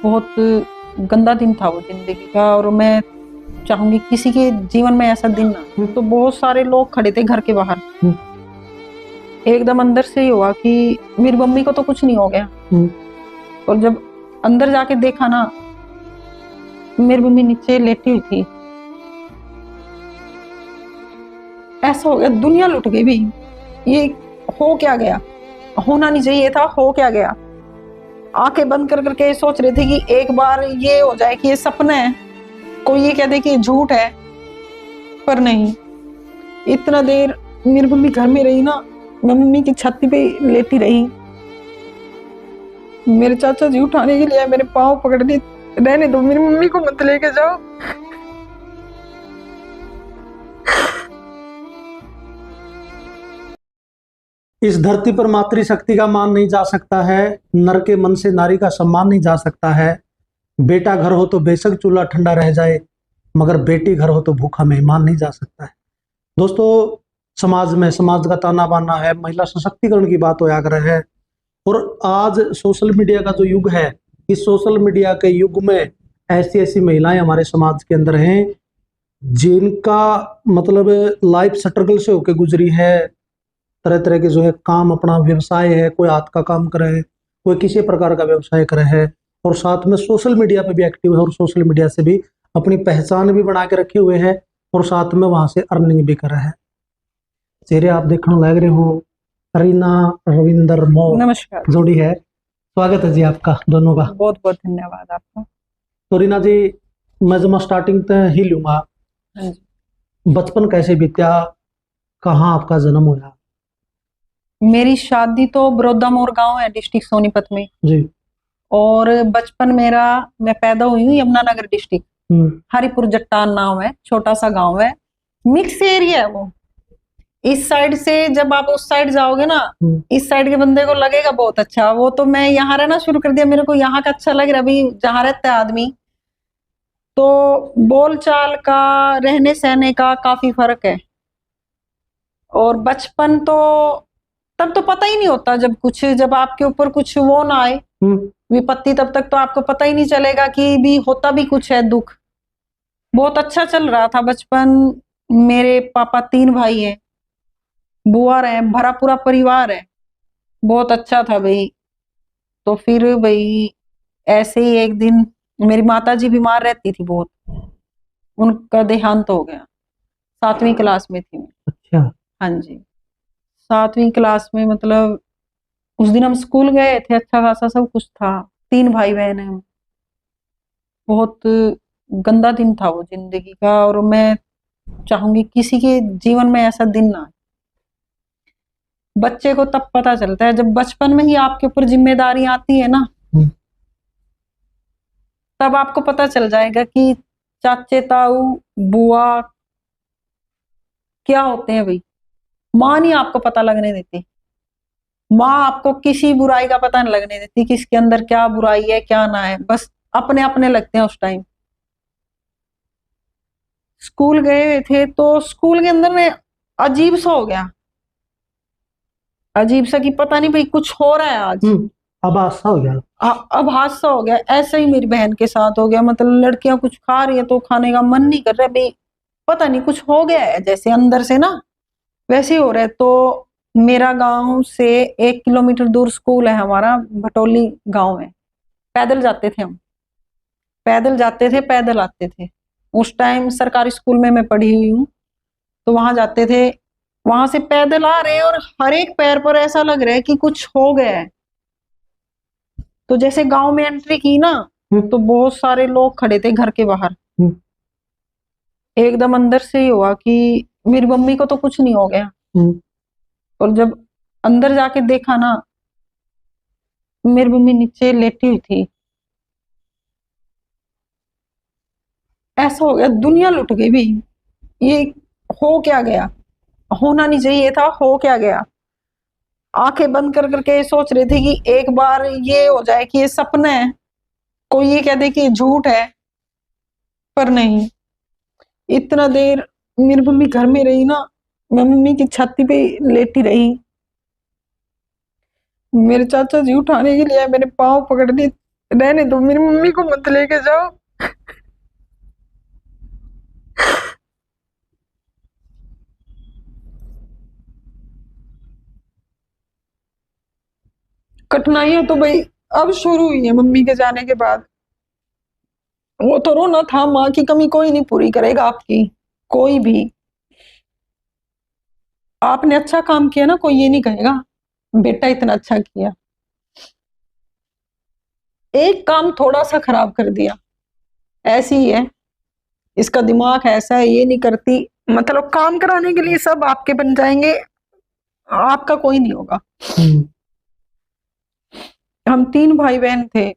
बहुत गंदा दिन था वो जिंदगी का, और मैं चाहूंगी किसी के जीवन में ऐसा दिन ना। तो बहुत सारे लोग खड़े थे घर के बाहर। एकदम अंदर से ही हुआ कि मेरी मम्मी को तो कुछ नहीं हो गया। और जब अंदर जाके देखा ना, मेरी मम्मी नीचे लेटी हुई थी। ऐसा हो गया, दुनिया लुट गई भी। ये हो क्या गया? होना नहीं चाहिए था, हो क्या गया? आंखें बंद कर करके सोच रहे थे कि एक बार ये हो जाए कि ये सपना है, कोई ये कह दे कि ये झूठ है। पर नहीं, इतना देर मेरी मम्मी घर में रही ना, मैं मम्मी की छाती पे लेटी रही। मेरे चाचा जी उठाने के लिए मेरे पाँव पकड़ने, रहने दो, मेरी मम्मी को मत लेके जाओ। इस धरती पर मातृशक्ति का मान नहीं जा सकता है, नर के मन से नारी का सम्मान नहीं जा सकता है। बेटा घर हो तो बेशक चूल्हा ठंडा रह जाए, मगर बेटी घर हो तो भूखा मेहमान नहीं जा सकता है। दोस्तों, समाज का ताना बाना है, महिला सशक्तिकरण की बात होया कर है। और आज सोशल मीडिया का जो युग है, इस सोशल मीडिया के युग में ऐसी ऐसी महिलाएं हमारे समाज के अंदर हैं जिनका मतलब लाइफ स्ट्रगल से होकर गुजरी है। तरह तरह के जो है काम, अपना व्यवसाय है, कोई हाथ का काम करे है, कोई किसी प्रकार का व्यवसाय करे है, और साथ में सोशल मीडिया पे भी एक्टिव है, और सोशल मीडिया से भी अपनी पहचान भी बना के रखे हुए हैं, और साथ में वहां से अर्निंग भी कर रहे हैं। चेहरे आप देखने लग रहे हो, रीना रविंदर मोर नमस्कार, जोड़ी है। स्वागत है जी आपका दोनों का। बहुत बहुत धन्यवाद आपका। तो रीना जी, मैं जब स्टार्टिंग तो ही लूंगा, हाँ जी। बचपन कैसे बीत्या, कहाँ आपका जन्म हुआ? मेरी शादी तो बरोदामोर गांव है, डिस्ट्रिक्ट सोनीपत में जी। और बचपन मेरा, मैं पैदा हुई हूँ यमुनानगर डिस्ट्रिक्ट, हरिपुर जट्टान नाम है, छोटा सा गांव है, मिक्स एरिया है वो। इस साइड से जब आप उस साइड जाओगे ना, इस साइड के बंदे को लगेगा बहुत अच्छा। वो तो मैं यहाँ रहना शुरू कर दिया, मेरे को यहाँ का अच्छा लग रहा है अभी, जहाँ रहता है आदमी। तो बोलचाल का, रहने सहने का काफी फर्क है। और बचपन तो तब तो पता ही नहीं होता, जब आपके ऊपर कुछ वो ना आए विपत्ति, तब तक तो आपको पता ही नहीं चलेगा कि भी होता भी कुछ है दुख। बहुत अच्छा चल रहा था बचपन। मेरे पापा 3 भाई हैं, बुआ है, भरा पूरा परिवार है, बहुत अच्छा था भाई। तो फिर भाई ऐसे ही एक दिन मेरी माता जी बीमार रहती थी बहुत, उनका देहांत हो गया। 7वीं क्लास में थी मैं। अच्छा। हाँ जी, 7वीं क्लास में, मतलब उस दिन हम स्कूल गए थे, अच्छा खासा सब कुछ था। 3 भाई बहन हैं। बहुत गंदा दिन था वो जिंदगी का, और मैं चाहूंगी किसी के जीवन में ऐसा दिन ना आए। बच्चे को तब पता चलता है जब बचपन में ही आपके ऊपर जिम्मेदारी आती है ना, तब आपको पता चल जाएगा कि चाचे ताऊ बुआ क्या होते हैं भाई। माँ नहीं आपको पता लगने देती, माँ आपको किसी बुराई का पता नहीं लगने देती, किसके अंदर क्या बुराई है क्या ना है, बस अपने अपने लगते हैं उस टाइम। स्कूल गए थे तो स्कूल के अंदर में अजीब सा हो गया, अजीब सा कि पता नहीं भाई कुछ हो रहा है आज। अब हादसा हो गया। अब हादसा हो गया। ऐसा ही मेरी बहन के साथ हो गया, मतलब लड़कियां कुछ खा रही है तो खाने का मन नहीं कर रहा भाई, पता नहीं कुछ हो गया है, जैसे अंदर से ना वैसे ही हो रहा है। तो मेरा गांव से 1 किलोमीटर दूर स्कूल है हमारा, भटोली गांव है। पैदल जाते थे हम, पैदल जाते थे, पैदल आते थे। उस टाइम सरकारी स्कूल में मैं पढ़ी हुई हूँ, तो वहां जाते थे, वहां से पैदल आ रहे हैं और हर एक पैर पर ऐसा लग रहा है कि कुछ हो गया है। तो जैसे गांव में एंट्री की ना, तो बहुत सारे लोग खड़े थे घर के बाहर। एकदम अंदर से ही हुआ कि मेरी मम्मी को तो कुछ नहीं हो गया। और जब अंदर जाके देखा ना, मेरी मम्मी नीचे लेटी हुई थी। ऐसा हो गया, दुनिया लुट गई भी। ये हो क्या गया? होना नहीं चाहिए था, हो क्या गया? आंखें बंद कर करके सोच रहे थे कि एक बार ये हो जाए कि ये सपना है, कोई ये कह दे कि ये झूठ है। पर नहीं, इतना देर मेरी मम्मी घर में रही ना, मैं मम्मी की छाती पे लेटी रही। मेरे चाचा जी उठाने के लिए मेरे पाँव पकड़ने, रहने दो, मेरी मम्मी को मत लेके जाओ। कठिनाइयां तो भाई अब शुरू हुई है मम्मी के जाने के बाद। वो तो रोना था, माँ की कमी कोई नहीं पूरी करेगा आपकी, कोई भी। आपने अच्छा काम किया ना, कोई ये नहीं कहेगा बेटा इतना अच्छा किया। एक काम थोड़ा सा खराब कर दिया, ऐसी ही है, इसका दिमाग ऐसा है, ये नहीं करती। मतलब काम कराने के लिए सब आपके बन जाएंगे, आपका कोई नहीं होगा। हम 3 भाई बहन थे,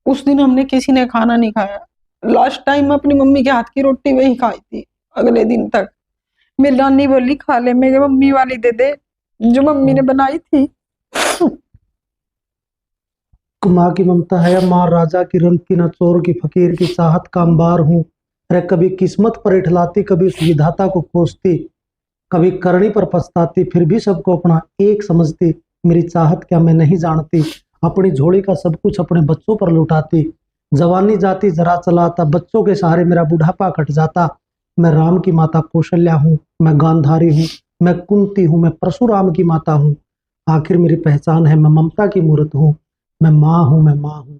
उस दिन हमने किसी ने खाना नहीं खाया। लास्ट टाइम अपनी मम्मी के हाथ की रोटी वही खाई थी अगले दिन तक। मेरी नानी बोली खा ले, मेरे मम्मी वाली दे दे जो मम्मी ने बनाई थी। माँ की ममता है या माँ राजा की रंग की, न चोर की फकीर की चाहत का अंबार हूँ। अरे कभी किस्मत पर इठलाती, कभी उस विधाता को खोजती, कभी करनी पर पछताती, फिर भी सबको अपना एक समझती। मेरी चाहत क्या मैं नहीं जानती, अपनी झोली का सब कुछ अपने बच्चों पर लुटाती। जवानी जाती जरा चलाता, बच्चों के सहारे मेरा बुढ़ापा कट जाता। मैं राम की माता कौशल्या हूँ, मैं गांधारी हूँ, मैं कुंती हूँ, मैं परशुराम की माता हूँ। आखिर मेरी पहचान है, मैं ममता की मूर्त हूँ। मैं माँ हूँ, मैं माँ हूँ,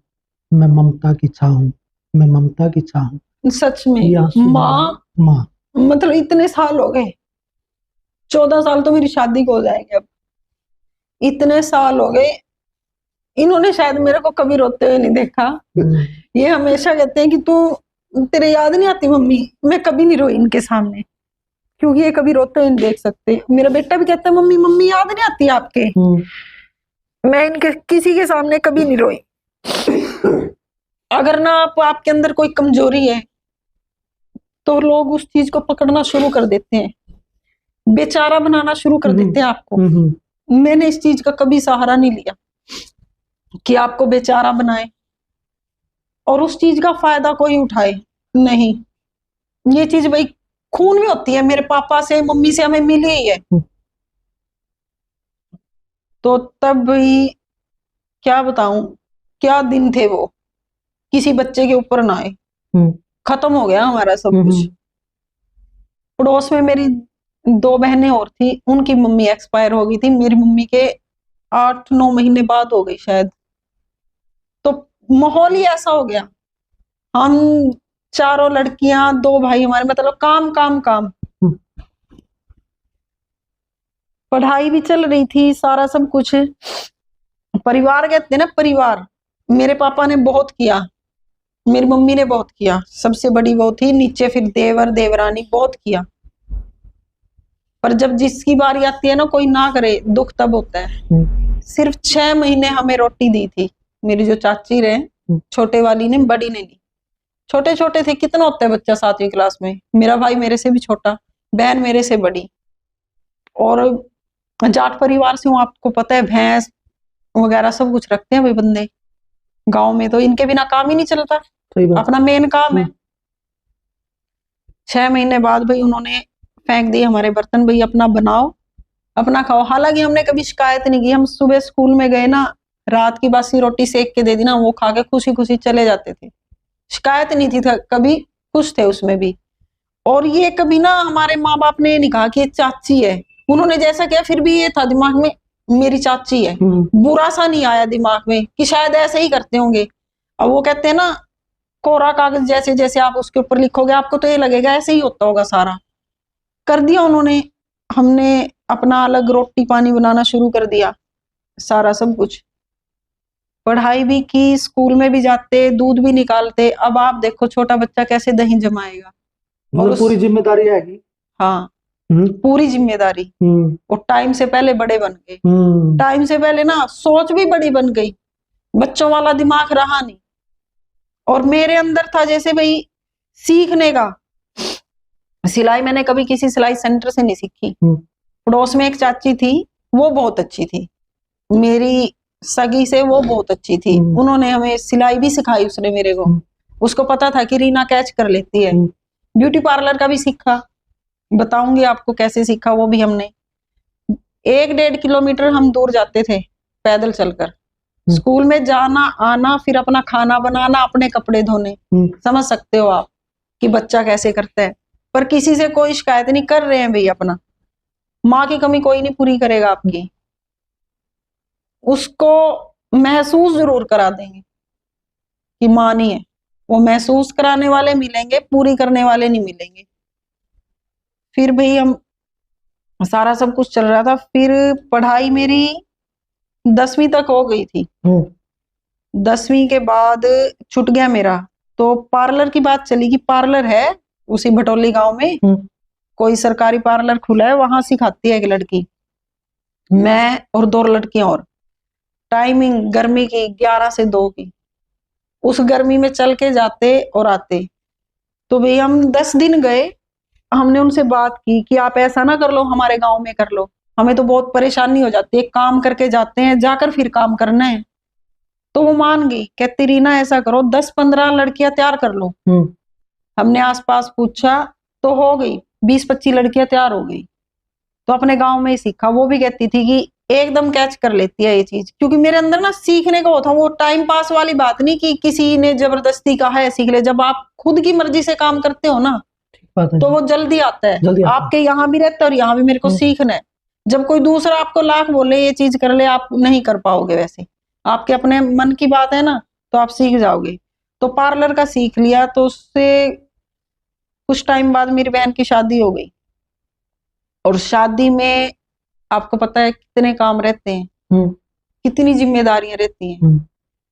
मैं ममता की छाँ हूँ, मैं ममता की छाँ हूँ। सच में ये आंसू माँ, माँ, मतलब इतने साल हो गए, 14 साल तो मेरी शादी को हो जाएंगे अब। इतने साल हो गए, इन्होंने शायद मेरे को कभी रोते हुए नहीं देखा। ये हमेशा कहते हैं कि तू, तेरे याद नहीं आती मम्मी। मैं कभी नहीं रोई इनके सामने, क्योंकि ये कभी रोते हुए नहीं देख सकते। मेरा बेटा भी कहता है मम्मी मम्मी याद नहीं आती आपके। मैं इनके किसी के सामने कभी नहीं रोई। अगर ना आपके अंदर कोई कमजोरी है तो लोग उस चीज को पकड़ना शुरू कर देते हैं, बेचारा बनाना शुरू कर देते हैं आपको। मैंने इस चीज का कभी सहारा नहीं लिया कि आपको बेचारा बनाए और उस चीज का फायदा कोई उठाए, नहीं। ये चीज भाई खून में होती है, मेरे पापा से मम्मी से हमें मिली ही है। तो तब भाई क्या बताऊं, क्या दिन थे वो, किसी बच्चे के ऊपर ना आए। खत्म हो गया हमारा सब कुछ। पड़ोस में मेरी 2 बहनें और थी, उनकी मम्मी एक्सपायर हो गई थी, मेरी मम्मी के 8-9 महीने बाद हो गई शायद। तो माहौल ही ऐसा हो गया, हम 4 लड़कियां 2 भाई हमारे, मतलब काम काम काम। पढ़ाई भी चल रही थी, सारा सब कुछ। परिवार कहते हैं ना, परिवार। मेरे पापा ने बहुत किया, मेरी मम्मी ने बहुत किया, सबसे बड़ी वो थी, नीचे फिर देवर देवरानी, बहुत किया। पर जब जिसकी बारी आती है ना, कोई ना करे, दुख तब होता है। सिर्फ 6 महीने हमें रोटी दी थी मेरी जो चाची रहे, छोटे वाली ने, बड़ी ने नहीं। छोटे छोटे थे, कितना होता है बच्चा 7वीं क्लास में। मेरा भाई मेरे से भी छोटा, बहन मेरे से बड़ी। और जाट परिवार से हूँ, आपको पता है, भैंस वगैरह सब कुछ रखते हैं भाई बंदे गांव में, तो इनके बिना काम ही नहीं चलता, अपना मेन काम है। 6 महीने बाद भाई उन्होंने फेंक दिए हमारे बर्तन, भाई अपना बनाओ अपना खाओ। हालांकि हमने कभी शिकायत नहीं की, हम सुबह स्कूल में गए ना, रात की बासी रोटी सेक के दे दी ना, वो खा के खुशी खुशी चले जाते थे, शिकायत नहीं थी, कभी खुश थे उसमें भी। और ये कभी ना हमारे माँ बाप ने नहीं कहा कि ये चाची है, उन्होंने जैसा किया फिर भी ये था दिमाग में मेरी चाची है, बुरा सा नहीं आया दिमाग में कि शायद ऐसे ही करते होंगे। अब वो कहते हैं ना, कोरा कागज जैसे जैसे आप उसके ऊपर लिखोगे आपको तो ये लगेगा ऐसे ही होता होगा सारा। कर दिया उन्होंने, हमने अपना अलग रोटी पानी बनाना शुरू कर दिया, सारा सब कुछ। पढ़ाई भी की, स्कूल में भी जाते, दूध भी निकालते। अब आप देखो छोटा बच्चा कैसे दही जमाएगा, और पूरी जिम्मेदारी आएगी। हाँ, पूरी जिम्मेदारी। और टाइम से पहले बड़े बन गए, टाइम से पहले ना सोच भी बड़ी बन गई, बच्चों वाला दिमाग रहा नहीं। और मेरे अंदर था जैसे भाई सीखने का। सिलाई मैंने कभी किसी सिलाई सेंटर से नहीं सीखी। पड़ोस में एक चाची थी, वो बहुत अच्छी थी, मेरी सगी से वो बहुत अच्छी थी, उन्होंने हमें सिलाई भी सिखाई उसने मेरे को। उसको पता था कि रीना कैच कर लेती है। ब्यूटी पार्लर का भी सीखा, बताऊंगी आपको कैसे सीखा वो भी हमने। 1-1.5 किलोमीटर हम दूर जाते थे पैदल चलकर, स्कूल में जाना आना, फिर अपना खाना बनाना, अपने कपड़े धोने। समझ सकते हो आप कि बच्चा कैसे करता है। पर किसी से कोई शिकायत नहीं कर रहे हैं भाई अपना। माँ की कमी कोई नहीं पूरी करेगा आपकी, उसको महसूस जरूर करा देंगे कि माँ नहीं है। वो महसूस कराने वाले मिलेंगे, पूरी करने वाले नहीं मिलेंगे। फिर भाई हम सारा सब कुछ चल रहा था। फिर पढ़ाई मेरी 10वीं तक हो गई थी। 10वीं के बाद छूट गया मेरा, तो पार्लर की बात चली कि पार्लर है उसी भटोली गांव में, कोई सरकारी पार्लर खुला है, वहां सिखाती है एक लड़की, मैं और 2 लड़कियां और। टाइमिंग गर्मी की 11 से 2 की। उस गर्मी में चल के जाते और आते। तो भाई हम 10 दिन गए। हमने उनसे बात की कि आप ऐसा ना कर लो, हमारे गांव में कर लो, हमें तो बहुत परेशानी हो जाती है, काम करके जाते हैं, जाकर फिर काम करना है। तो वो मान गई, कहती रीना ऐसा करो 10-15 लड़कियां तैयार कर लो। हमने आसपास पूछा तो हो गई 20-25 लड़कियां तैयार हो गई। तो अपने गांव में ही सीखा। वो भी कहती थी कि एकदम कैच कर लेती है ये चीज, क्योंकि मेरे अंदर ना सीखने का वो था। वो टाइम पास वाली बात नहीं कि किसी ने जबरदस्ती कहा है सीख ले। जब आप खुद की मर्जी से काम करते हो ना, तो वो जल्दी आता है। आपके यहाँ भी रहता है और यहाँ भी मेरे को सीखना है। जब कोई दूसरा आपको लाख बोले ये चीज कर ले, आप नहीं कर पाओगे। वैसे आपके अपने मन की बात है ना, तो आप सीख जाओगे। तो पार्लर का सीख लिया। तो उससे कुछ टाइम बाद मेरी बहन की शादी हो गई। और शादी में आपको पता है कितने काम रहते हैं, कितनी जिम्मेदारियां रहती हैं।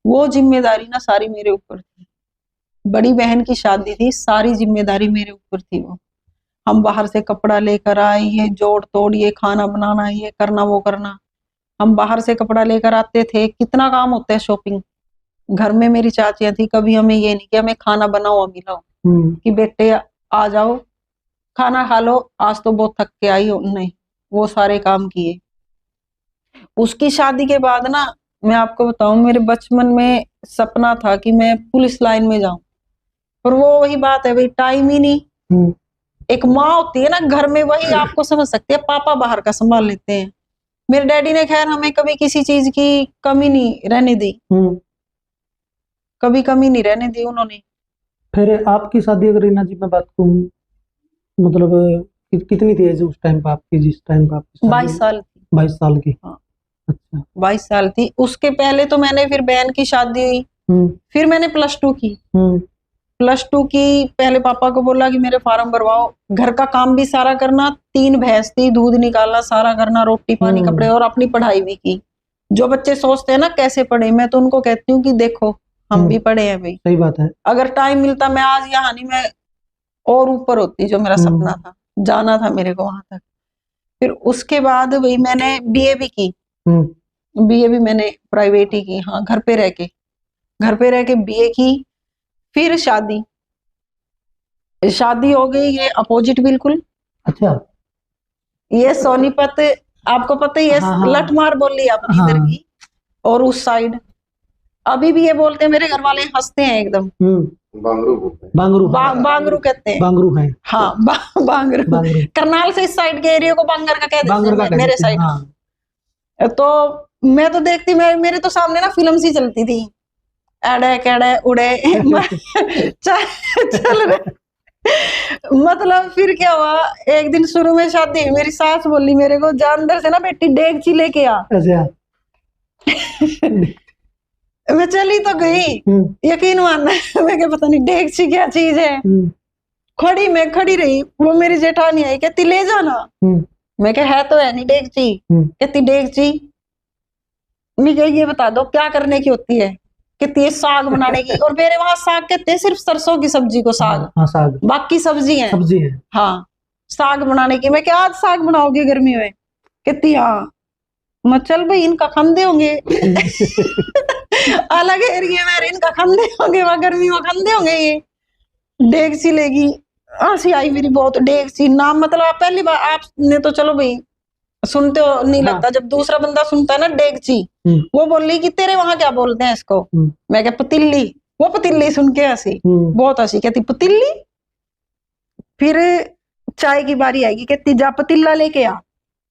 वो जिम्मेदारी ना सारी मेरे ऊपर थी। बड़ी बहन की शादी थी, सारी जिम्मेदारी मेरे ऊपर थी। वो हम बाहर से कपड़ा लेकर आए, ये जोड़ तोड़, ये खाना बनाना, ये करना वो करना। हम बाहर से कपड़ा लेकर आते थे, कितना काम होता है शॉपिंग। घर में मेरी चाचियां थी, कभी हमें ये नहीं कि हमें खाना बनाओ अभी लाओ, कि बेटे आ जाओ खाना खा लो, आज तो बहुत थक के आई हो। नहीं, वो सारे काम किए। उसकी शादी के बाद ना, मैं आपको बताऊं, मेरे बचपन में सपना था कि मैं पुलिस लाइन में जाऊं। पर वो वही बात है भाई, टाइम ही नहीं। एक माँ होती है ना घर में, वही आपको समझ सकती है। पापा बाहर का संभाल लेते हैं। मेरे डैडी ने खैर हमें कभी किसी चीज की कमी नहीं रहने दी, कभी कमी नहीं रहने दी उन्होंने। फिर आपकी शादी अगर रीना जी मैं बात कहूँ, मतलब कितनी थी एज उस टाइम पर आपकी, जिस टाइम पर आपकी 22 साल थी। 22 साल की। हाँ, अच्छा, 22 साल थी। उसके पहले तो मैंने, फिर बहन की शादी हुई, फिर मैंने +2 की। +2 की पहले पापा को बोला कि मेरे फार्म भरवाओ। घर का काम भी सारा करना, 3 भैंस थी, दूध निकालना, सारा करना, रोटी पानी कपड़े, और अपनी पढ़ाई भी की। जो बच्चे सोचते हैं ना कैसे पढ़े, मैं तो उनको कहती हूँ कि देखो हम भी पढ़े हैं भाई। सही बात है। अगर टाइम मिलता, मैं आज यहाँ नहीं, मैं और ऊपर होती। जो मेरा सपना था, जाना था मेरे को वहां तक। फिर उसके बाद वही मैंने बीए भी की। बीए भी मैंने प्राइवेट ही की। हाँ, घर पे रह के बीए की। फिर शादी हो गई, ये अपोजिट बिल्कुल। अच्छा, ये सोनीपत, आपको पता ही है। हाँ, लठमार बोली अपनी इधर की। और उस साइड अभी भी ये बोलते हैं, मेरे घर वाले हंसते हैं एकदम। बांगरू कहते हैं। बांगरू है। हाँ, बांगरू। करनाल से इस साइड के एरिया को बांगर का कहते हैं, मेरे साइड। तो मैं तो देखती, मेरे तो सामने ना फिल्म सी चलती थी, एड़े केड़े उड़े चल रहे। मतलब फिर क्या हुआ, एक दिन शुरू में शादी, मेरी सास बोली मेरे को, जा अंदर से ना बेटी डेगची लेके आ। मैं चली तो गई, यकीन मानना। मैं क्या, पता नहीं डेगची क्या चीज है। मैं खड़ी रही, वो मेरी जेठानी आई, कहती ले जाना। मैं क्या, है तो है नहीं डेगची। कहती डेगची, मैं क्या, ये बता दो क्या करने की होती है। कहती है साग बनाने की। और मेरे वहां साग कहते हैं सिर्फ सरसों की सब्जी को साग। हाँ, साग। बाकी सब्जी है। हाँ, साग बनाने की। मैं क्या, आज साग बनाओगे गर्मी में। कहती हाँ। मैं चल भाई, इनका खंदे होंगे। अलग एरिया में इनका खंदे होंगे, वहां गर्मी में खंदे होंगे। ये डेगची लेगी, हंसी आई मेरी बहुत। डेगची नाम, मतलब आप पहली बार आपने तो चलो भाई सुनते हो नहीं लगता। हाँ। जब दूसरा बंदा सुनता है ना डेगची, वो बोल रही कि तेरे वहां क्या बोलते हैं इसको। मैं क्या, पतीली। वो पतीली सुन के हंसी, बहुत हंसी। कहती पतीली। फिर चाय की बारी आएगी, कहती जा पतीला लेके आ।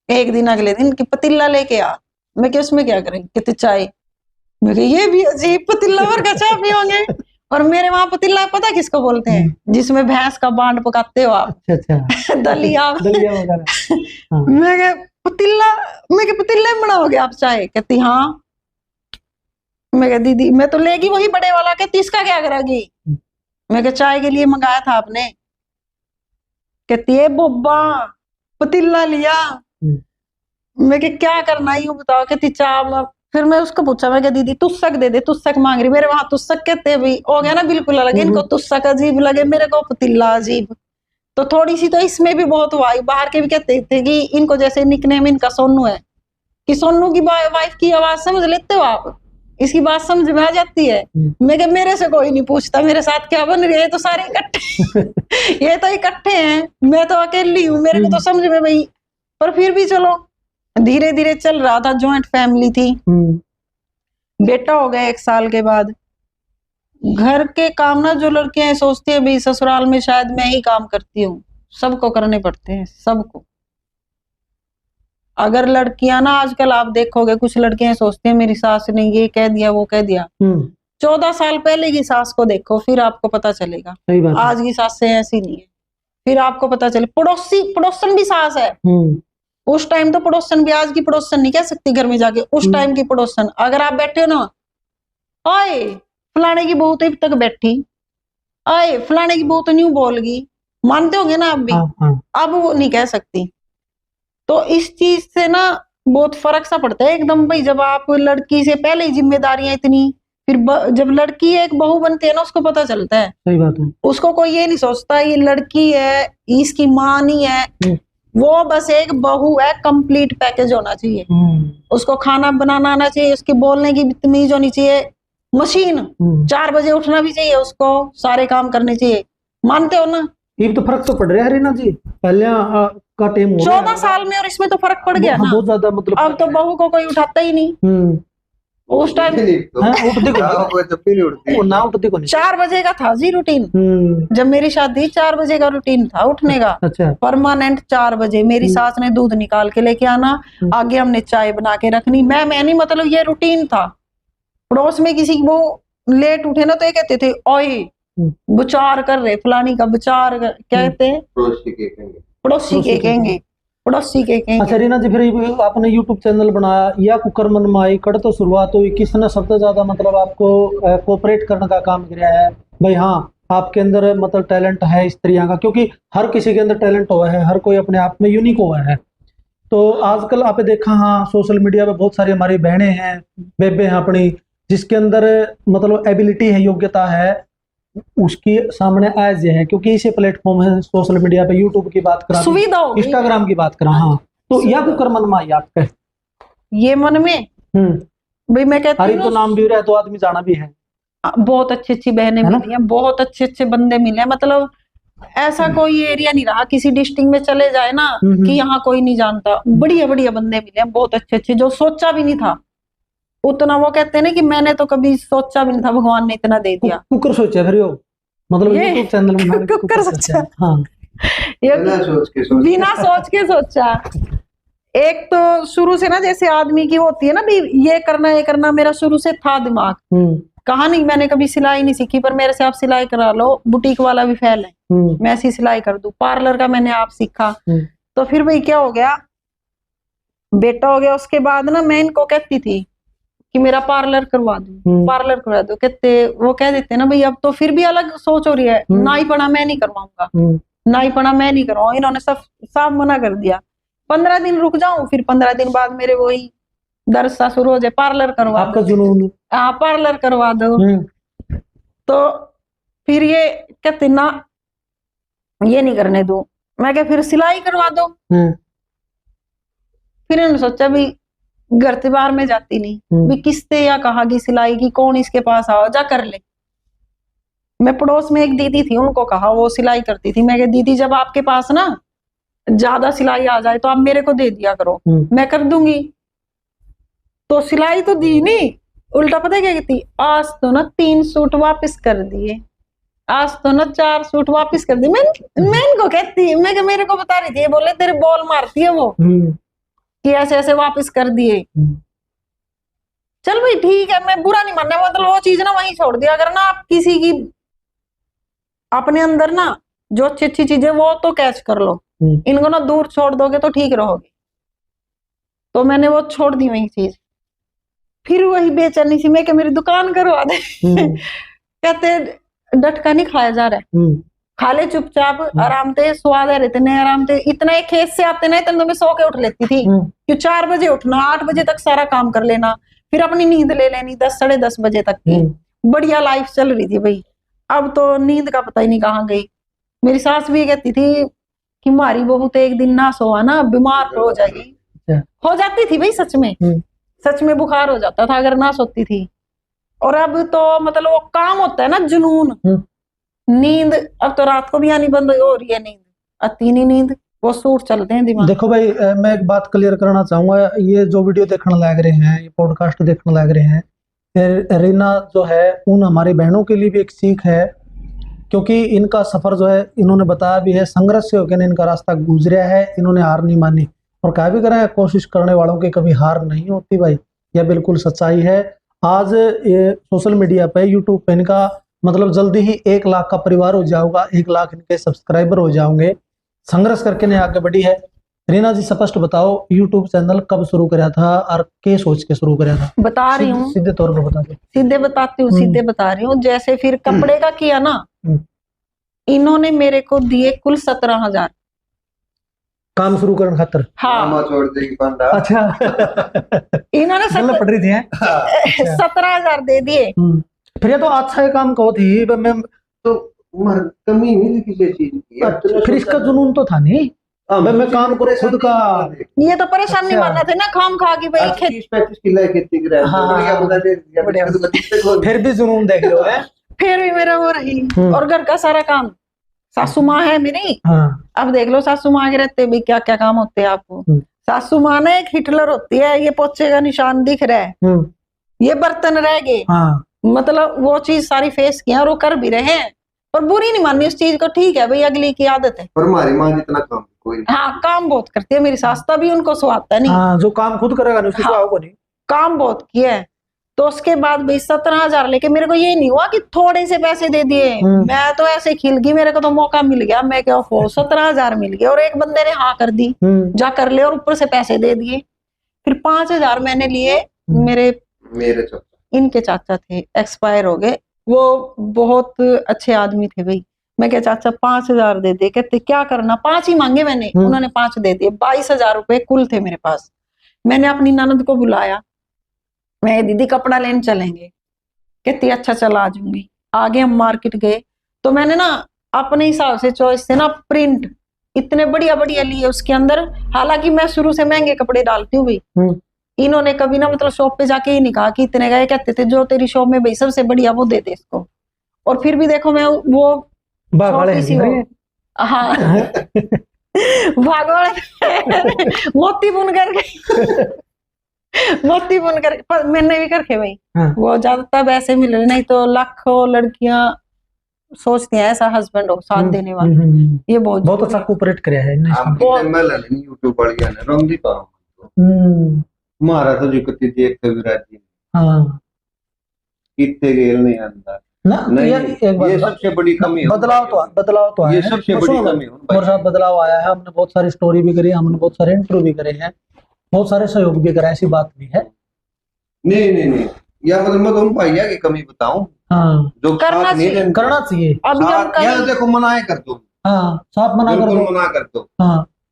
एक दिन अगले दिन कि पतीला लेके आ। मैं क्या, उसमें क्या करेंगे। कहती चाय। मैं कहा, ये भी अजीब पतीला भर का चाय पियोगे। और मेरे वहां पतीला पता किसको बोलते हैं, जिसमें भैंस का बांड पकाते हो आप। अच्छा दलिया दलिया वगैरह। हाँ। मैं कहा, पतीले में बनाओगे आप चाय? कहती हाँ। मैं कहा, दीदी मैं तो लेगी वही बड़े वाला। कहती इसका क्या करेगी? मैं कहा, चाय के लिए मंगाया था आपने। कहती है बोबा पतीला लिया। मैं कहा, क्या करना है यूं बताओ। कहती चाय। फिर मैं उसको पूछा, मैं कहा, दीदी तुस्सक दे दे। तुस्सक मांग रही। मेरे वहां तुस्सक कहते हैं, भाई हो गया ना बिल्कुल अलग। इनको तुस्सक अजीब लगे, मेरे को पतीला अजीब। तो थोड़ी सी तो इसमें भी बहुत हुआ। बाहर के भी कहते थे कि इनको जैसे निकनेम इनका सोनू है, कि सोनू की वाइफ की आवाज समझ लेते हो आप, इसकी बात समझ में आ जाती है। मैं कहा, मेरे से कोई नहीं पूछता मेरे साथ क्या बन रही है, ये तो सारे इकट्ठे ये तो इकट्ठे हैं, मैं तो अकेली हूँ, मेरे को तो समझ में भाई। पर फिर भी चलो धीरे धीरे चल रहा था। जॉइंट फैमिली थी। बेटा हो गया 1 साल के बाद। घर के काम ना जो लड़कियां सोचती है भाई ससुराल में शायद मैं ही काम करती हूँ, सबको करने पड़ते हैं, सबको। अगर लड़कियां ना आजकल आप देखोगे, कुछ लड़कियां सोचती हैं मेरी सास ने ये कह दिया वो कह दिया। 14 साल पहले की सास को देखो, फिर आपको पता चलेगा। आज की सासें ऐसी नहीं है, फिर आपको पता चले। पड़ोसन भी सास है। उस टाइम तो पड़ोसन भी, आज की पड़ोसन नहीं कह सकती घर में जाके, उस टाइम की पड़ोसन। अगर आप बैठे हो ना, आए फलाने की बहू तो अब तक बैठी, आए फलाने की बहू तो न्यू बोल गई, मानते होंगे ना आप भी। अब वो नहीं कह सकती। तो इस चीज से ना बहुत फर्क सा पड़ता है एकदम भाई। जब आप लड़की से पहले ही जिम्मेदारियां इतनी, फिर जब लड़की एक बहू बनती है ना, उसको पता चलता है। सही बात है। उसको कोई ये नहीं सोचता ये लड़की है, इसकी माँ नहीं है, वो बस एक बहू है। कंप्लीट पैकेज होना चाहिए। उसको खाना बनाना आना चाहिए, उसकी बोलने की तमीज होनी चाहिए, मशीन। 4 बजे उठना भी चाहिए उसको, सारे काम करने चाहिए। मानते हो ना? ये तो फर्क तो पड़ रहा है हरीना जी। पहले का टाइम 14 साल में, और इसमें तो फर्क पड़ गया ना बहुत ज्यादा। मतलब अब तो बहू को कोई उठाता ही नहीं। उस टाइम उठती को 4 बजे का था जी रूटीन। जब मेरी शादी 4 बजे का रूटीन था उठने का। अच्छा। परमानेंट 4 बजे। मेरी सास ने दूध निकाल के लेके आना, आगे हमने चाय बना के रखनी। मैं नहीं, मतलब ये रूटीन था। पड़ोस में किसी वो लेट उठे ना तो ये कहते थे ओए विचार कर रहे, फलानी का विचार कहते हैं, पड़ोसी के कहेंगे, पड़ोसी के कहेंगे। अच्छा रीना जी, फिर आपने यूट्यूब चैनल बनाया या कुकर मन में आई कड़ तो शुरुआत हुई, किसने सबसे ज्यादा मतलब आपको कोऑपरेट करने का काम किया है? भाई हाँ आपके अंदर मतलब टैलेंट है स्त्रियां का, क्योंकि हर किसी के अंदर टैलेंट हुआ है, हर कोई अपने आप में यूनिक हुआ है। तो आजकल आपने देखा हाँ सोशल मीडिया पे बहुत सारी हमारी बहनें हैं, बेबे हैं अपनी, जिसके अंदर मतलब एबिलिटी है, योग्यता है, उसकी सामने आज है। क्योंकि इसे प्लेटफॉर्म है सोशल मीडिया पे, यूट्यूब की बात करा, सुविधा इंस्टाग्राम की बात करा। हाँ तो या कुकर मन में आई आपके ये मन में भाई मैं कहती हूँ तो नाम भी रहा तो आदमी जाना भी है। बहुत अच्छी अच्छी बहनें मिली हैं, बहुत अच्छे अच्छे बंदे मिले हैं। मतलब ऐसा कोई एरिया नहीं रहा किसी डिस्ट्रिक्ट में चले जाए ना कि यहाँ कोई नहीं जानता। बढ़िया बढ़िया बंदे मिले हैं, बहुत अच्छे अच्छे, जो सोचा भी नहीं था उतना। वो कहते हैं ना कि मैंने तो कभी सोचा भी नहीं था, भगवान ने इतना दे दिया। कुकर सोचा फिर मतलब यूट्यूब चैनल में कुकर सोचा। हाँ बिना सोच के सोचा। एक तो शुरू से ना जैसे आदमी की होती है ना भी ये करना मेरा शुरू से था दिमाग। कहा नहीं मैंने कभी सिलाई नहीं सीखी, पर मेरे से आप सिलाई करा लो, बुटीक वाला भी फैल है, मैं ऐसी सिलाई कर दूं। पार्लर का मैंने आप सीखा। तो फिर भाई क्या हो गया, बेटा हो गया। उसके बाद ना मैं इनको कहती थी कि मेरा पार्लर करवा दो, पार्लर करवा दो। कहते वो कह देते ना भाई अब तो फिर भी अलग सोच हो रही है, नाई पढ़ा मैं नहीं करवाऊंगा, नाई पढ़ा मैं नहीं करवाऊंगा। इन्होंने सब साफ मना कर दिया। 15 दिन रुक जाऊं, फिर 15 दिन बाद मेरे वही दर्द सा शुरू हो जाए, पार्लर करवा आपका जुनून। हाँ पार्लर करवा दो। तो फिर ये कहते ना ये नहीं करने दो। मैं क्या फिर सिलाई करवा दो। फिर इन्होंने सोचा भी घर से बाहर में जाती नहीं भी किससे या कहा कि सिलाई की कौन इसके पास आओ जा कर ले। मैं पड़ोस में एक दीदी थी, उनको कहा, वो सिलाई करती थी। मैं कहा दीदी जब आपके पास ना ज्यादा सिलाई आ जाए तो आप मेरे को दे दिया करो, मैं कर दूंगी। तो सिलाई तो दी नहीं, उल्टा पता क्या कहती, आज तो ना 3 सूट वापस कर दिए, आज तो ना 4 सूट वापस कर दिए। मैं इनको कहती, मैं मेरे को बता रही थी, बोले तेरे बॉल मारती है वो कि ऐसे ऐसे वापस कर दिए। चल भाई ठीक है, मैं बुरा नहीं मानना, मतलब वो चीज ना वहीं छोड़ दिया। अगर ना आप किसी की अपने अंदर ना जो अच्छी अच्छी चीजें वो तो कैच कर लो, इनको ना दूर छोड़ दोगे तो ठीक रहोगे। तो मैंने वो छोड़ दी वही चीज। फिर वही बेचैनी सी में कि मेरी दुकान करवा दे। कहते डटका नहीं खाया जा रहा है, खा ले चुपचाप, आराम से स्वाद है रहते नहीं, आराम से इतना एक खेत से आते ना इतना तो मैं सो के उठ लेती थी। क्यों 4 बजे उठना, 8 बजे तक सारा काम कर लेना, फिर अपनी नींद ले लेनी 10 साढ़े 10 बजे तक की। बढ़िया लाइफ चल रही थी भाई। अब तो नींद का पता ही नहीं कहाँ गई। मेरी सास भी कहती थी कि हमारी बहू तो एक दिन ना सोआ ना बीमार हो जाएगी। हो जाती थी भाई, सच में सच में बुखार हो जाता था अगर ना सोती थी। और अब तो मतलब वो काम होता है ना जुनून, नींद अब तो रात को भी आनी बंद हो रही है, नींद आती नहीं, नींद वो सूट चलते हैं दिमाग। देखो भाई, मैं एक बात क्लियर करना चाहूंगा, ये जो वीडियो देखने लग रहे हैं, ये पॉडकास्ट देखने लग रहे हैं, रीना जो है उन हमारी बहनों के लिए भी एक सीख है, क्योंकि इनका सफर जो है इन्होंने बताया भी है, संघर्ष से होकर इनका रास्ता गुजरा है, इन्होंने हार नहीं मानी। और क्या भी करें, कोशिश करने वालों की कभी हार नहीं होती भाई, यह बिल्कुल सच्चाई है। आज ये सोशल मीडिया पे, यूट्यूब पे इनका मतलब जल्दी ही 1 लाख का परिवार हो जाएगा, 1 लाख इनके सब्सक्राइबर हो जाओगे। संघर्ष करके ने आगे बढ़ी है। रीना जी स्पष्ट बताओ, यूट्यूब चैनल कब शुरू कराया था और क्या सोच के शुरू कराया था? बता रही हूँ, सीधे तौर पर बता दो। सीधे बताती हूँ, सीधे बता रही हूँ। जैसे फिर कपड़े का किया ना, इन्होंने मेरे को दिए कुल 17,000 काम शुरू करने खातर। हाँ छोड़ देगी पंडा। अच्छा इन्होंने पड़ रही थी 17,000 दे दिए। फिर ये तो अच्छा है काम कहो थी मैं तो कमी नहीं थी किसी चीज की। फिर इसका जुनून तो था नहीं, मैं काम करो खुद का। ये तो परेशान नहीं मानना थे ना, खाम खा की भाई 30-35 किलो खेती की फिर भी जुनून देख लो है। फिर भी मेरा वो रही। और घर का सारा काम, सासू माँ है मेरी। अब देख लो सासू माँ के रहते भी क्या क्या काम होते हैं आपको। सासू माँ ने एक हिटलर होती है, ये पोछे का निशान दिख रहा है, ये बर्तन रह गए, मतलब वो चीज सारी फेस किया और वो कर भी रहे हैं। पर बुरी नहीं माननी उस चीज को, ठीक है भाई, अगली की आदत है। पर हमारी माँ जितना काम कोई नहीं। हाँ काम बहुत करती है मेरी सास, तभी उनको स्वाद नहीं। जो काम खुद करेगा नहीं, उसको आओगे नहीं। काम बहुत किया है। तो उसके बाद भाई 17,000 लेके मेरे को ये नहीं हुआ कि थोड़े से पैसे दे दिए, मैं तो ऐसे खिल गई, मेरे को तो मौका मिल गया, मैं क्या 17,000 मिल गया। और एक बंदे ने हाँ कर दी, जा कर ले, और ऊपर से पैसे दे दिए। फिर 5,000 मैंने लिए, मेरे इनके चाचा थे, एक्सपायर हो गए, वो बहुत अच्छे आदमी थे भाई। मैं क्या चाचा 5,000 दे दे, कहते क्या करना, 5 ही मांगे मैंने, उन्होंने 5 दे दिए। 22,000 रुपए कुल थे मेरे पास। मैंने अपनी ननद को बुलाया, मैं दीदी कपड़ा लेने चलेंगे, कहती अच्छा चला आ जाऊंगी। आगे हम मार्केट गए तो मैंने ना अपने हिसाब से चॉइस से ना प्रिंट इतने बढ़िया बढ़िया लिए उसके अंदर। हालांकि मैं शुरू से महंगे कपड़े डालती हूँ भाई, इन्होंने कभी ना मतलब शॉप पे जाके ही नहीं कहा कि इतने गए, कहते थे जो तेरी शॉप में भाई सबसे बढ़िया वो दे दे इसको। और फिर भी देखो मैं वो छोटी सी हाँ भाग वाले मोती बुन कर मैंने भी करके भाई। वो ज्यादातर ऐसे मिल रहे, नहीं तो लाखों लड़कियां सोचती हैं ऐसा हस्बैंड हो साथ देने वाला। ये बहुत अच्छा कोऑपरेट किया है यूट्यूब वाली ने रंग दी मारा तो जो कति देखते भी रहती कितने गेल नहीं अंदर ना। नहीं, ये सबसे बड़ी कमी है। बदलाव तो आया, ये सबसे बड़ी कमी है। हमारे साथ बदलाव आया है, हमने बहुत सारी स्टोरी भी करी, हमने बहुत सारे इंटरव्यू भी करे हैं, बहुत सारे सहयोग भी करा, ऐसी बात भी है। नहीं या मतलब मैं तुम भैया की कमी बताऊं। जो करना चाहिए। अब देखो मना कर दो, साथ मना कर दो,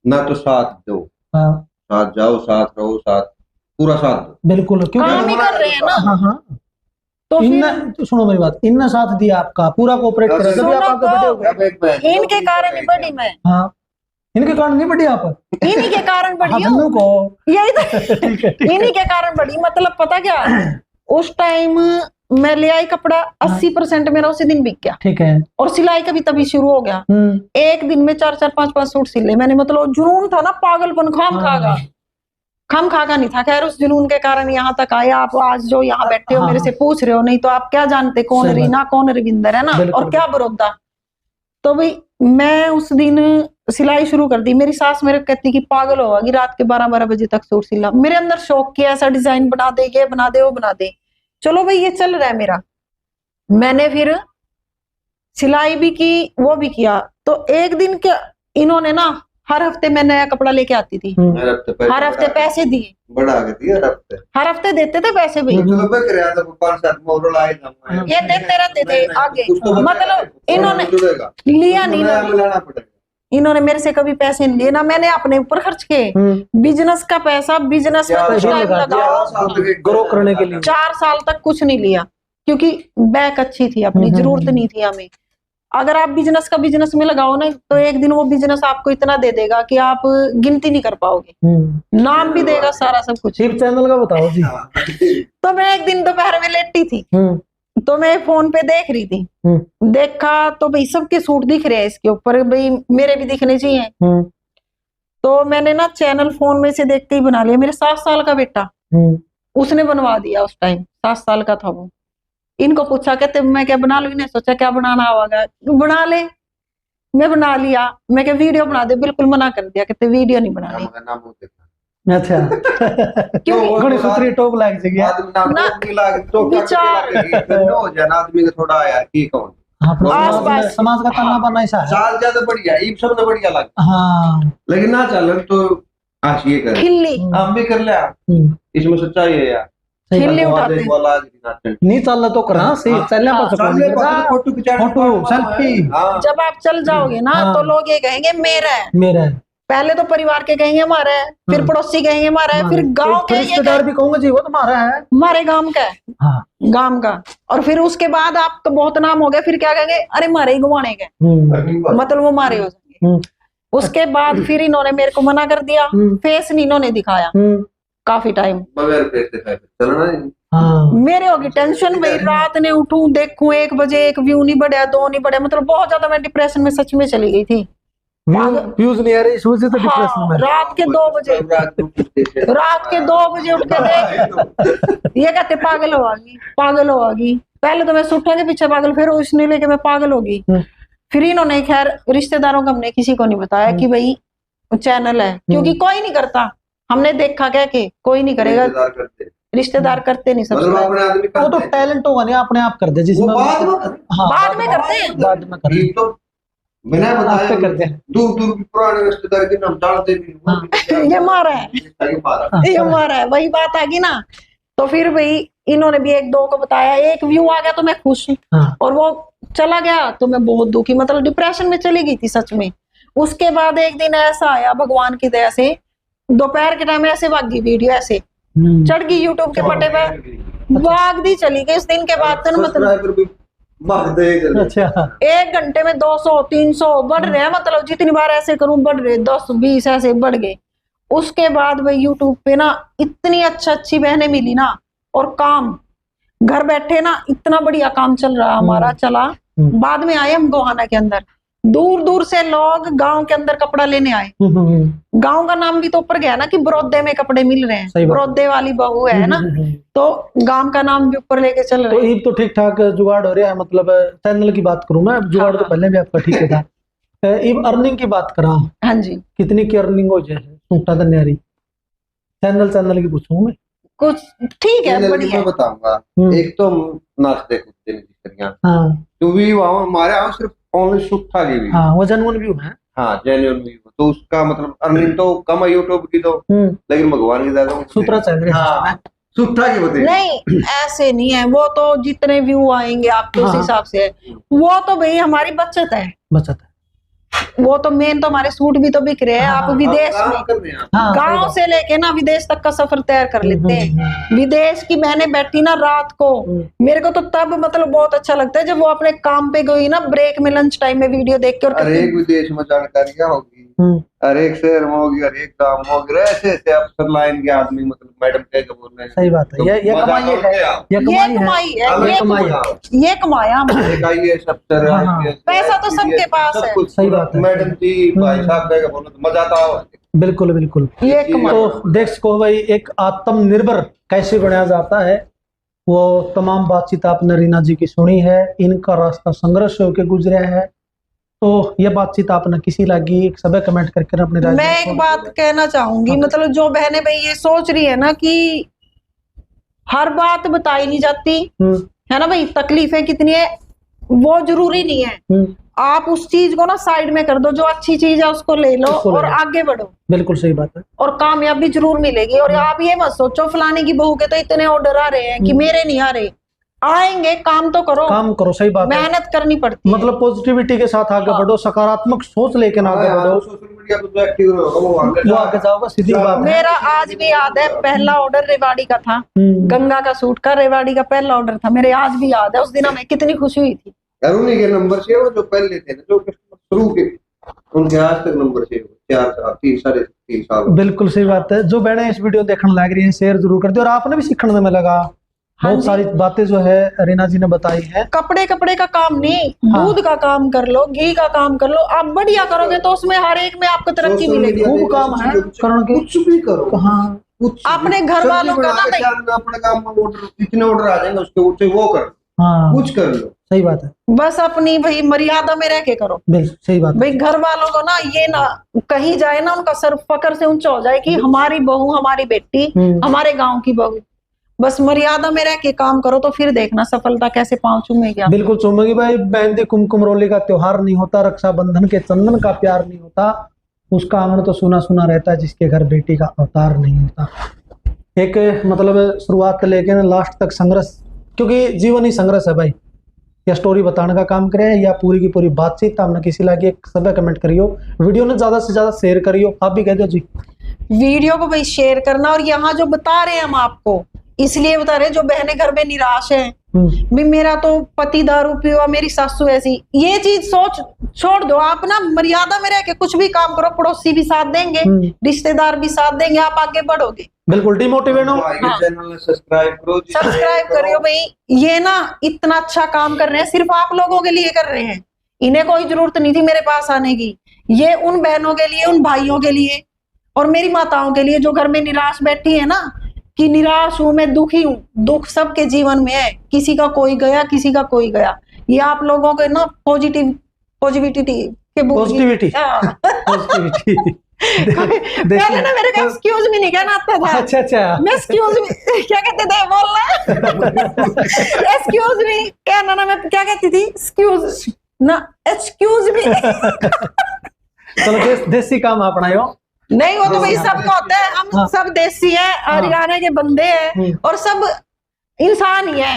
ना तो साथ दो, साथ जाओ, साथ रहो, साथ पूरा साथ दो, बिल्कुल, क्योंकि काम ही कर रहे हैं ना। तो तो सुनो मेरी बात, इनने साथ दिया आपका, पूरा कोऑपरेट करा, जब आप आगे बढ़े होगे। इनके कारण ही बढ़ी मैं। इनके कारण नहीं बढ़ी आप, इन्हीं के कारण बढ़ी हूँ, यही तो इन्हीं के कारण बढ़ी। मतलब पता क्या, उस टाइम मैं ले आई कपड़ा 80% मेरा उसी दिन बिक गया, ठीक है। और सिलाई का भी तभी शुरू हो गया। एक दिन में 4-4, 5-5 सूट सिले मैंने। मतलब जुनून था ना, पागलपन, खाम खागा नहीं था। खैर उस जुनून के कारण यहाँ तक आया। आप आज जो यहाँ बैठे हो मेरे से पूछ रहे हो, नहीं तो आप क्या जानते कौन रीना कौन रविंदर है ना, और क्या बरोदा। तो भाई मैं उस दिन सिलाई शुरू कर दी। मेरी सास मेरे को कहती कि पागल होगी, रात के 12-12 बजे तक सूट सिला। मेरे अंदर शौक किया, ऐसा डिजाइन बना दे, ये बना दे, वो बना दे। चलो भाई ये चल रहा है मेरा। मैंने फिर सिलाई भी की, वो भी किया। तो एक दिन क्या, इन्होंने ना हर हफ्ते मैं नया कपड़ा लेके आती थी, हर हफ्ते पैसे दिए, बढ़ा के दिए हर हफ्ते देते थे पैसे भाई। ये देते रहते थे आगे, मतलब इन्होंने लिया नहीं ना, इन्होंने मेरे से कभी पैसे नहीं लिए ना, मैंने अपने ऊपर खर्च किए। बिजनेस का पैसा बिजनेस में कुछ टाइम लगाओ, ग्रो करने के लिए 4 साल तक कुछ नहीं लिया, क्योंकि बैक अच्छी थी, अपनी जरूरत नहीं थी हमें। अगर आप बिजनेस का बिजनेस में लगाओ ना, तो एक दिन वो बिजनेस आपको इतना दे देगा कि आप गिनती नहीं कर पाओगे, नाम भी देगा, सारा सब कुछ। यूट्यूब चैनल का बताओ जी। तो मैं एक दिन दोपहर में लेटी थी, तो मैं फोन पे देख रही थी, देखा तो भाई सबके सूट दिख रहे हैं इसके ऊपर, भाई मेरे भी दिखने चाहिए। तो मैंने ना चैनल फोन में से देखते ही बना लिया। मेरे 7 साल का बेटा, उसने बनवा दिया, उस टाइम 7 साल का था वो। इनको पूछा, कहते मैं क्या बना लूं, इन्हें सोचा क्या बनाना होगा, बना ले। मैं बना लिया। मैं क्या वीडियो बना दे, बिल्कुल मना कर दिया, कहते वीडियो नहीं बनानी। अच्छा क्यों घड़ी सूत्री टोप लाग जाएगी समाज का ताना बाना ऐसा है। साल ज्यादा बढ़िया, ईब सबसे बढ़िया लगा। हाँ लेकिन ना चल तो ये कर खिल्ली हम भी कर लिया, इसमें सच्चाई है यार। खिल्ली उठाते नहीं चलना तो करा सही, चलने पर फोटो सेल्फी। जब आप चल जाओगे ना, तो लोग ये कहेंगे मेरा है, मेरा है। पहले तो परिवार के कहेंगे हमारा है, फिर पड़ोसी कहेंगे हमारा है, फिर गांव के रिश्तेदार भी कहूंगा जी वो तुम्हारा है, हमारे गांव का है, हाँ गांव का। और फिर उसके बाद आपका बहुत नाम हो गया, फिर क्या कहेंगे, अरे मारे ही गुवाने के, मतलब वो मारे हो जाएंगे। उसके बाद फिर इन्होंने मेरे को मना कर दिया, फेस नहीं इन्होंने दिखाया काफी टाइम। मेरे होगी टेंशन भाई, रात ने उठूं देखूं 1 बजे 1 व्यू नहीं बढ़िया, 2 नहीं बढ़िया, मतलब बहुत ज्यादा मैं डिप्रेशन में सच में चली गई थी। व्यूज नहीं आ रहे, इस वजह से डिप्रेशन में। रात के 2 बजे उठ के देख, ये कहते पागल होगी, पागल होगी। पहले तो मैं सूटा के पीछे पागल, फिर उसने लेके मैं पागल होगी। फिर इन्होंने खैर रिश्तेदारों को हमने किसी को नहीं बताया कि भाई चैनल है, क्योंकि कोई नहीं करता, हमने देखा क्या कि कोई नहीं करेगा, रिश्तेदार करते नहीं सब्सक्राइब। वो तो टैलेंट होगा नहीं, अपने आप कर दे, जिसमें बाद में करते हैं, बाद में करते हैं, तो बिना बताए करते हैं। दूर दूर पुराने रिश्तेदार के नाम डालते भी ये मारा है, ये मारा है, वही बात आ गई ना। तो फिर भाई इन्होंने भी 1-2 को बताया, 1 व्यू आ गया तो मैं खुश, और वो चला गया तो मैं बहुत दुखी, मतलब डिप्रेशन में चली गई थी सच में। उसके बाद एक दिन ऐसा आया भगवान की दया से, दोपहर के टाइम ऐसे भागी वीडियो, ऐसे चढ़ गई यूट्यूब के पट्टे पे, भाग दी चली गई। उस दिन के बाद तो मतलब अच्छा 1 घंटे में 200-300 बढ़ रहे हैं, मतलब जितनी बार ऐसे करूं बढ़ रहे, 10-20 ऐसे बढ़ गए। उसके बाद भाई यूट्यूब पे ना इतनी अच्छी बहनें मिली ना, और काम घर बैठे ना इतना बढ़िया काम चल रहा हमारा चला। बाद में आए हम गोहाना के अंदर, दूर दूर से लोग गांव के अंदर कपड़ा लेने आए। गांव का नाम भी तो ऊपर गया ना कि बरोदे में कपड़े मिल रहे हैं, बरोदे वाली बहू है ना, तो गांव का नाम भी ऊपर लेके चल रहे हैं। तो ठीक ठाक जुगाड़ हो रहा है, मतलब चैनल की बात करूं मैं, जुगाड़ तो पहले भी आपका ठीक था। अब अर्निंग की बात करा, हाँ जी, कितनी की अर्निंग हो जाए सूटा धन्यारी चैनल की पूछूं मैं? कुछ ठीक है, बढ़िया बताऊंगा। एक तो नाचते कूदते तो भी हमारे यहाँ सिर्फ ओनली सुट्ठा की भी, हाँ वो जेन्युइन व्यू है, हाँ जेन्युइन व्यू, तो उसका मतलब अर्निंग तो कम है यूट्यूब की तो, लेकिन भगवान की ज्यादा सूत्रा चल रहा है। हाँ, सुट्ठा की बताइए। नहीं ऐसे नहीं है, वो तो जितने व्यू आएंगे आपके उस हिसाब से है, वो तो भाई हमारी बचत है, बचत है। वो तो मेन तो हमारे सूट भी तो बिक रहे हैं। आप विदेश में गांव से लेके ना विदेश तक का सफर तैयार कर लेते हैं। विदेश की बहनें बैठी ना रात को, मेरे को तो तब मतलब बहुत अच्छा लगता है जब वो अपने काम पे गई ना, ब्रेक में लंच टाइम में वीडियो देख के, और हर एक विदेश में जानकारियां होगी, हर एक शहर में होगी, हर एक गांव में होगी, ऐसे ऐसे अफसर लाइन के आदमी, मतलब मैडम कह के बोल रहे हैं। सही बात है, ये कमाई है, ये कमाया पैसा तो सबके पास है। सही बात है मैडम जी, भाई साहब कह के बोलो तो मजा आता है। बिल्कुल बिल्कुल। ये तो देख सको भाई, एक आत्मनिर्भर कैसे बनाया जाता है, वो तमाम बातचीत आपने रीना जी की सुनी है। इनका रास्ता संघर्ष होकर गुजरा है, तो ये बातचीत आपने किसी लगी सब कमेंट करके अपने राय मैं एक बात कहना चाहूंगी, मतलब जो बहनें भाई ये सोच रही है ना कि हर बात बताई नहीं जाती है ना भाई, तकलीफें कितनी है वो जरूरी नहीं है। आप उस चीज को ना साइड में कर दो, जो अच्छी चीज है उसको ले लो और आगे बढ़ो। बिल्कुल सही बात है। और कामयाबी जरूर मिलेगी। और आप ये मत सोचो फलाने की बहू के तो इतने ऑर्डर आ रहे हैं कि मेरे नहीं आ रहे, आएंगे, काम तो करो, काम करो, सही बात है, मेहनत करनी पड़ती है। मतलब पॉजिटिविटी के साथ आगे बढ़ो, सकारात्मक सोच लेके ना आगे बढ़ो, सोशल मीडिया पे जो एक्टिव रहो वो आगे जाओगे, सीधी बात है। मेरा आज भी याद है, पहला ऑर्डर रेवाड़ी का था, गंगा का सूट का रेवाड़ी का पहला ऑर्डर था, मेरे आज भी याद है। उस दिन हमें कितनी खुशी हुई थी। उन्हीं के नंबर से वो जो पहले थे जो शुरू के, उनके आज तक नंबर से 4 साल 3 साढ़े 3 साल। बिल्कुल सही बात है। जो बहनें इस वीडियो देखने लग रही हैं शेयर जरूर कर दो। और आपने भी सीखने में लगा, बहुत सारी बातें जो है रीना जी ने बताई है। कपड़े का काम नहीं, दूध का काम कर लो, घी का काम कर लो, आप बढ़िया करोगे तो उसमें हर एक में आपको तरक्की मिलेगी। खूब काम है, कुछ भी करो। हाँ, अपने घर वालों का ना भाई, अपने काम में ऑर्डर कितने ऑर्डर आ जाएंगे उसके ऊपर वो कर, हाँ कुछ कर लो, सही बात है। बस अपनी भाई मर्यादा में रह के करो। बिल्कुल सही बात भाई घर वालों को ना ये ना कहीं जाए ना उनका सर फकर से ऊंचा हो जाए कि हमारी बहू, हमारी बेटी, हमारे गांव की बहू। बस मर्यादा में रह के काम करो तो फिर देखना सफलता कैसे पांव चूमेगी। बिल्कुल चूमेगी भाई। मेहंदी कुमकुम रोली का त्योहार नहीं होता, रक्षाबंधन के चंदन का प्यार नहीं होता, उसका आंगन तो सुना सुना रहता है जिसके घर बेटी का अवतार नहीं होता। एक मतलब शुरुआत से लेके लास्ट तक संघर्ष, क्योंकि जीवन ही संघर्ष है भाई। या स्टोरी बताने का काम करे या पूरी की पूरी बातचीत आपने किसी लगे सब कमेंट करियो, वीडियो ने ज्यादा से ज्यादा शेयर करियो। आप भी कह दो जी, वीडियो को भाई शेयर करना। और यहाँ जो बता रहे हैं हम आपको इसलिए बता रहे हैं, जो बहनें घर में निराश हैं, भी मेरा तो पति दारू पिया, मेरी सासू ऐसी, ये चीज सोच छोड़ दो। आप ना मर्यादा में रह के कुछ भी काम करो, पड़ोसी भी साथ देंगे, रिश्तेदार भी साथ देंगे, आप आगे बढ़ोगे। बिल्कुल डिमोटिवेट हो, चैनल सब्सक्राइब करो, सब्सक्राइब करियो भाई। ये ना इतना अच्छा काम कर रहे हैं, सिर्फ आप लोगों के लिए कर रहे हैं, इन्हें कोई जरूरत नहीं थी मेरे पास आने की। ये उन बहनों के लिए, उन भाइयों के लिए और मेरी माताओं के लिए जो घर में निराश बैठी है ना, कि निराश हूं मैं, दुखी हूं। दुख सबके जीवन में है, किसी का कोई गया, किसी का कोई गया। ये आप लोगों के ना पॉजिटिविटी पहले ना मेरे को एक्सक्यूज मी नहीं कहना आता था। अच्छा मैं एक्सक्यूज मी क्या कहते थे बोलना, एक्सक्यूज मी कहना ना, मैं क्या कहती थी, एक्सक्यूज ना, एक्सक्यूज मी। चलो देसी काम अपनायो। नहीं वो तो भाई सबका होता है, हम सब देसी है, हरियाणा के बंदे हैं और सब इंसान ही है।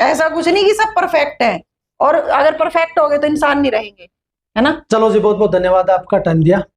ऐसा कुछ नहीं कि सब परफेक्ट है, और अगर परफेक्ट हो गए तो इंसान नहीं रहेंगे, है ना। चलो जी, बहुत बहुत धन्यवाद, आपका टाइम दिया।